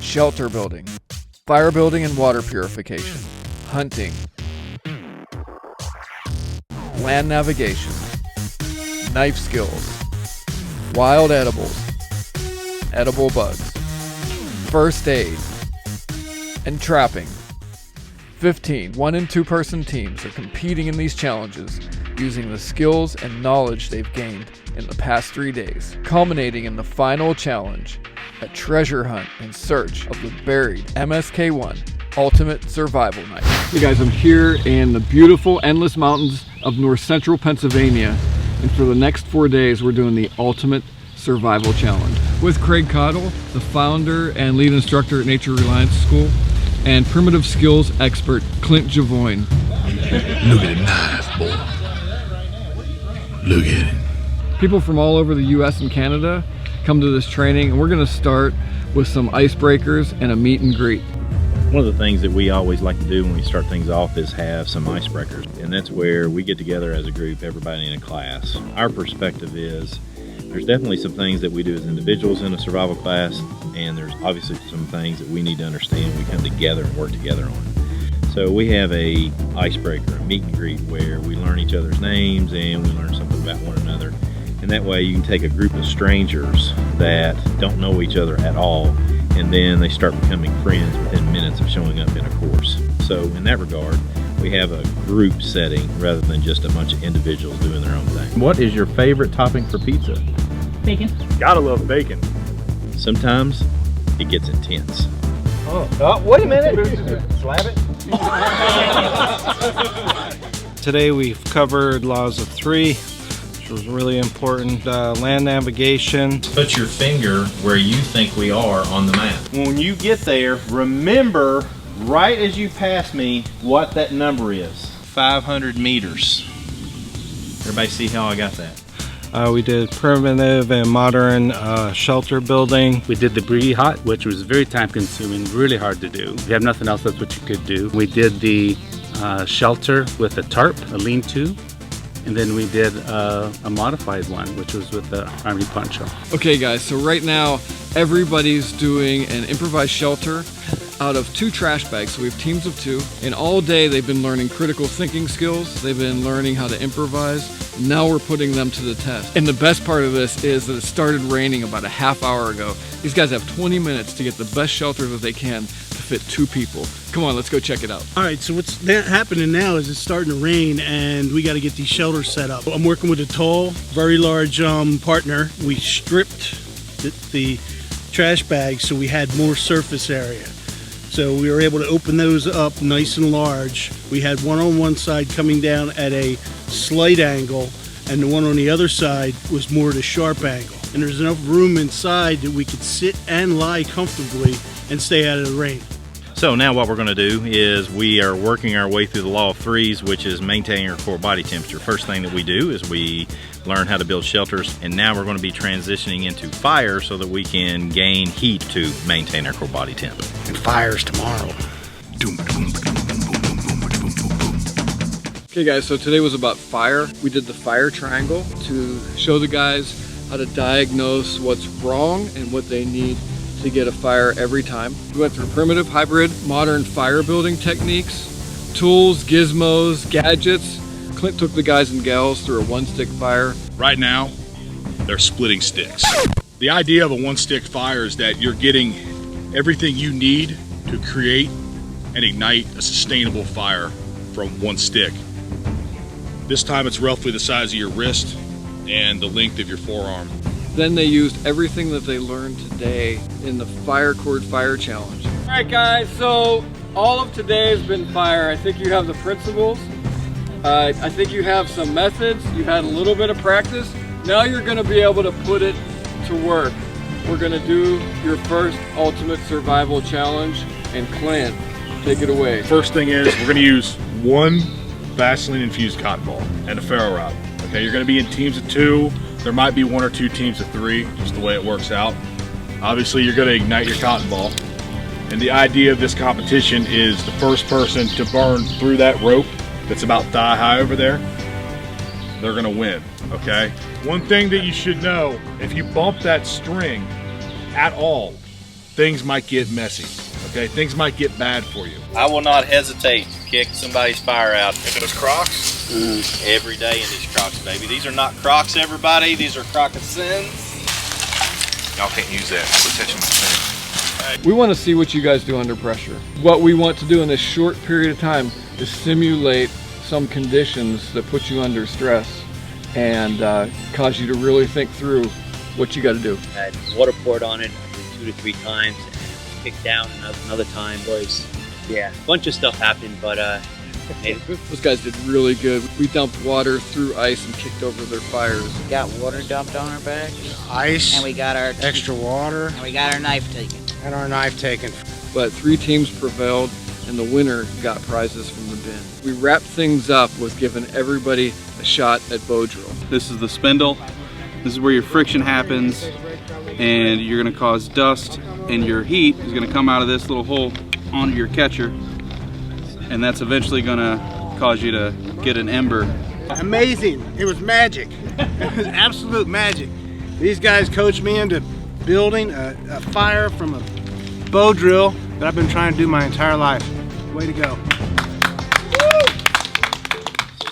shelter building, fire building and water purification, hunting, land navigation, knife skills, wild edibles, edible bugs, first aid, and trapping. 15 1- and 2-person teams are competing in these challenges using the skills and knowledge they've gained in the past 3 days, culminating in the final challenge, a treasure hunt in search of the buried MSK-1 Ultimate Survival Knife. Hey guys, I'm here in the beautiful endless mountains of north central Pennsylvania, and for the next 4 days we're doing the Ultimate Survival Challenge with Craig Caudill, the founder and lead instructor at Nature Reliance School, and primitive skills expert Clint Javoyne. Look at the knife, boy. Look at it. People from all over the US and Canada come to this training, and we're going to start with some icebreakers and a meet and greet. One of the things that we always like to do when we start things off is have some icebreakers, and that's where we get together as a group, everybody in a class. Our perspective is there's definitely some things that we do as individuals in a survival class, and there's obviously some things that we need to understand we come together and work together on. So we have a icebreaker, a meet and greet, where we learn each other's names and we learn something about one another. And that way you can take a group of strangers that don't know each other at all, and then they start becoming friends within minutes of showing up in a course. So in that regard, we have a group setting rather than just a bunch of individuals doing their own thing. What is your favorite topping for pizza? Bacon. Gotta love bacon. Sometimes it gets intense. Oh, wait a minute. Slap it. Today we've covered laws of three, which was really important. Land navigation. Put your finger where you think we are on the map. When you get there, remember right as you pass me what that number is. 500 meters. Everybody see how I got that? We did primitive and modern shelter building. We did the debris hut, which was very time consuming, really hard to do. If you have nothing else, that's what you could do. We did the shelter with a tarp, a lean-to, and then we did a modified one, which was with the army poncho. Okay guys, so right now everybody's doing an improvised shelter out of 2 trash bags. So we have teams of 2, and all day they've been learning critical thinking skills. They've been learning how to improvise. Now we're putting them to the test. And the best part of this is that it started raining about a half hour ago. These guys have 20 minutes to get the best shelter that they can to fit 2 people. Come on, let's go check it out. All right, so what's happening now is it's starting to rain and we got to get these shelters set up. I'm working with a tall, very large partner. We stripped the trash bags so we had more surface area. So we were able to open those up nice and large. We had one on one side coming down at a slight angle, and the one on the other side was more at a sharp angle. And there's enough room inside that we could sit and lie comfortably and stay out of the rain. So now what we're going to do is we are working our way through the law of threes, which is maintaining our core body temperature. First thing that we do is we learn how to build shelters, and now we're going to be transitioning into fire so that we can gain heat to maintain our core body temp. And fires tomorrow. Okay guys, so today was about fire. We did the fire triangle to show the guys how to diagnose what's wrong and what they need to get a fire every time. We went through primitive, hybrid, modern fire building techniques, tools, gizmos, gadgets. Clint took the guys and gals through a 1-stick fire. Right now, they're splitting sticks. The idea of a 1-stick fire is that you're getting everything you need to create and ignite a sustainable fire from 1 stick. This time it's roughly the size of your wrist and the length of your forearm. Then they used everything that they learned today in the Fire Cord Fire Challenge. All right guys, so all of today has been fire. I think you have the principles. I think you have some methods. You had a little bit of practice. Now you're gonna be able to put it to work. We're gonna do your first Ultimate Survival Challenge, and Clint, take it away. First thing is we're gonna use 1 Vaseline infused cotton ball and a ferro rod. Okay, you're gonna be in teams of 2. There might be 1 or 2 teams of 3, just the way it works out. Obviously, you're gonna ignite your cotton ball. And the idea of this competition is the first person to burn through that rope that's about thigh high over there, they're gonna win, okay? One thing that you should know, if you bump that string at all, things might get messy. Okay, things might get bad for you. I will not hesitate to kick somebody's fire out. If it was Crocs, Every day in these Crocs, baby. These are not Crocs, everybody. These are Croc-a-sins. y'all can't use that. We're touching my thing. We want to see what you guys do under pressure. What we want to do in this short period of time is simulate some conditions that put you under stress and cause you to really think through what you got to do. Had water poured on it 2 to 3 times, and kicked down another time. A bunch of stuff happened, but Those guys did really good. We dumped water through ice and kicked over their fires. We got water dumped on our back, Ice, and we got our extra water, and we got our knife taken. and our knife taken. But 3 teams prevailed, and the winner got prizes from the bin. We wrapped things up with giving everybody a shot at bow drill. This is the spindle. This is where your friction happens, and you're going to cause dust, and your heat is going to come out of this little hole onto your catcher, and that's eventually going to cause you to get an ember. Amazing. It was magic. It was absolute magic. These guys coached me into building a fire from a bow drill that I've been trying to do my entire life. Way to go.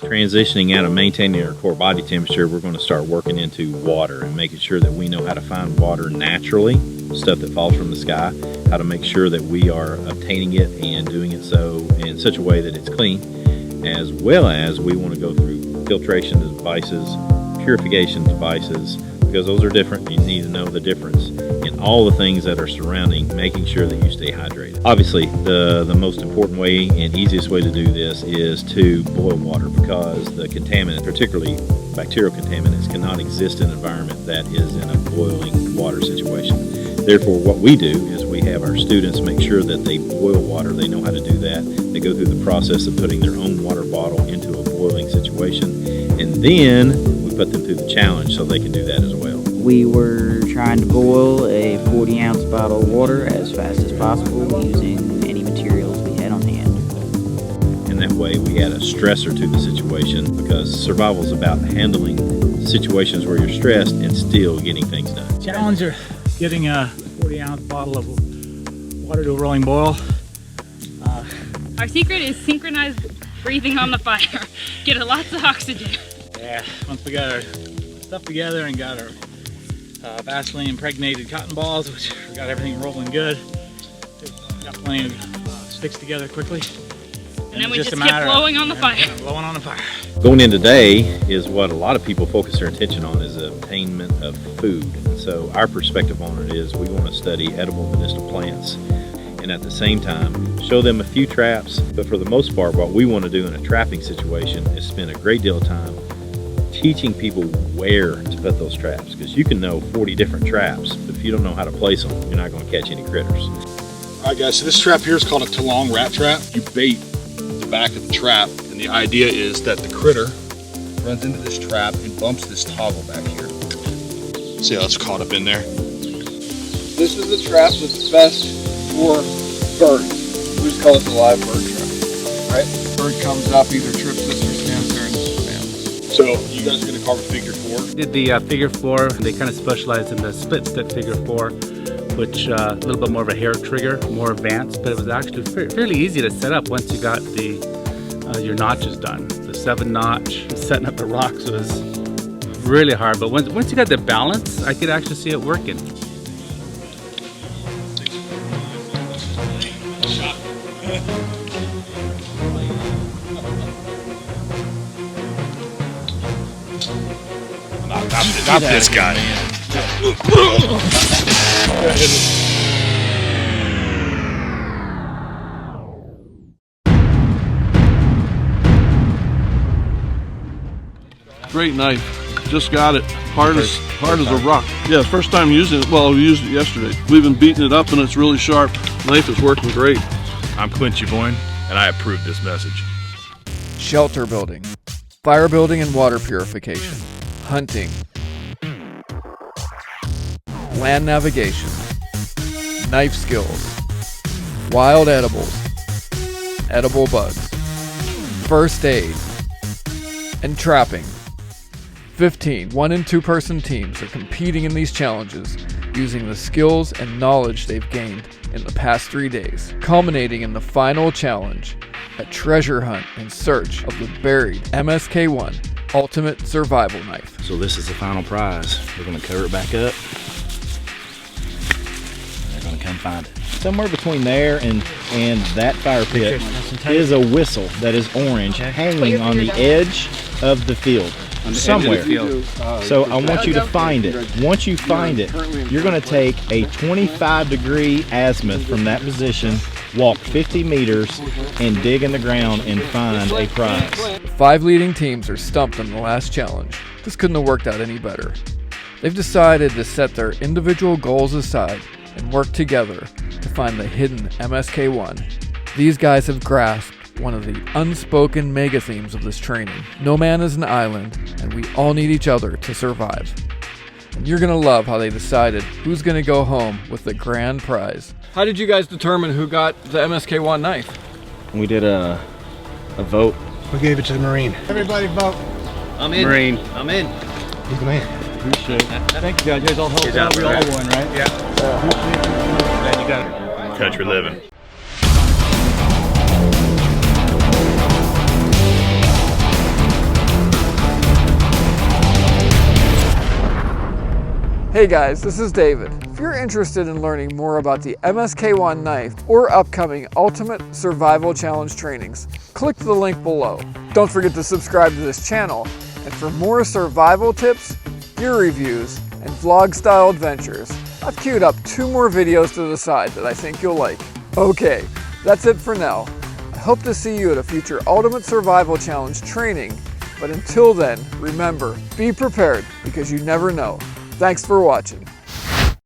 Transitioning out of maintaining our core body temperature, we're going to start working into water and making sure that we know how to find water naturally, stuff that falls from the sky, how to make sure that we are obtaining it and doing it so in such a way that it's clean, as well as we want to go through filtration devices, purification devices, because those are different. You need to know the difference in all the things that are surrounding making sure that you stay hydrated. Obviously, the most important way and easiest way to do this is to boil water, because the contaminants, particularly bacterial contaminants, cannot exist in an environment that is in a boiling water situation. Therefore, what we do is we have our students make sure that they boil water. They know how to do that. They go through the process of putting their own water bottle into a boiling situation, and then we put them through the challenge so they can do that as well. We were trying to boil a 40-ounce bottle of water as fast as possible using any materials we had on hand. And that way we add a stressor to the situation, because survival is about handling situations where you're stressed and still getting things done. Challenge are getting a 40-ounce bottle of water to a rolling boil. Our secret is synchronized breathing on the fire. Get lots of oxygen. Yeah, once we got our stuff together and got our Vaseline impregnated cotton balls, which we got everything rolling good. Got plenty of sticks together quickly. And then we just kept blowing on the fire. Blowing on the fire. Going in today is what a lot of people focus their attention on, is the attainment of food. And so our perspective on it is we want to study edible medicinal plants, and at the same time show them a few traps. But for the most part, what we want to do in a trapping situation is spend a great deal of time teaching people where to put those traps, because you can know 40 different traps, but if you don't know how to place them, you're not going to catch any critters. All right, guys, so this trap here is called a Talong rat trap. You bait the back of the trap, and the idea is that the critter runs into this trap and bumps this toggle back here. See how it's caught up in there? This is the trap that's best for birds. We just call it the live bird trap, right? Bird comes up, either trips this or stands there and spams. So you guys are going to carve a figure 4. Did the figure 4. They kind of specialize in the split stick figure 4, which a little bit more of a hair trigger, more advanced, but it was actually fairly easy to set up once you got the your notches done. The 7-notch setting up the rocks was really hard, but once you got the balance, I could actually see it working. Not this guy. Great knife. Just got it. Hard as a rock. Yeah, first time using it. Well, we used it yesterday. We've been beating it up and it's really sharp. Knife is working great. I'm Quincy Boyne, and I approve this message. Shelter building, fire building and water purification, hunting, land navigation, knife skills, wild edibles, edible bugs, first aid, and trapping. 15 1- and 2-person teams are competing in these challenges using the skills and knowledge they've gained in the past 3 days, culminating in the final challenge, a treasure hunt in search of the buried MSK1 Ultimate Survival Knife. So this is the final prize. We're gonna cover it back up. They're gonna come find it. Somewhere between there and that fire pit is a whistle that is orange hanging on the edge of the field. Somewhere. So I want you to find it. Once you find it, you're going to take a 25-degree azimuth from that position, walk 50 meters, and dig in the ground and find a prize. 5 leading teams are stumped in the last challenge. This couldn't have worked out any better. They've decided to set their individual goals aside and work together to find the hidden MSK1. These guys have grasped one of the unspoken mega themes of this training. No man is an island, and we all need each other to survive. And you're gonna love how they decided who's gonna go home with the grand prize. How did you guys determine who got the MSK1 knife? We did a vote. We gave it to the Marine. Everybody vote. I'm in. Marine. I'm in. He's the man. Appreciate it. Thank you guys. You guys all helped out. We all won, right? Yeah. Glad you got it. Country living. Hey guys, this is David. If you're interested in learning more about the MSK1 knife or upcoming Ultimate Survival Challenge trainings, click the link below. Don't forget to subscribe to this channel, and for more survival tips, gear reviews, and vlog-style adventures, I've queued up 2 more videos to the side that I think you'll like. Okay, that's it for now. I hope to see you at a future Ultimate Survival Challenge training, but until then, remember, be prepared because you never know. Thanks for watching.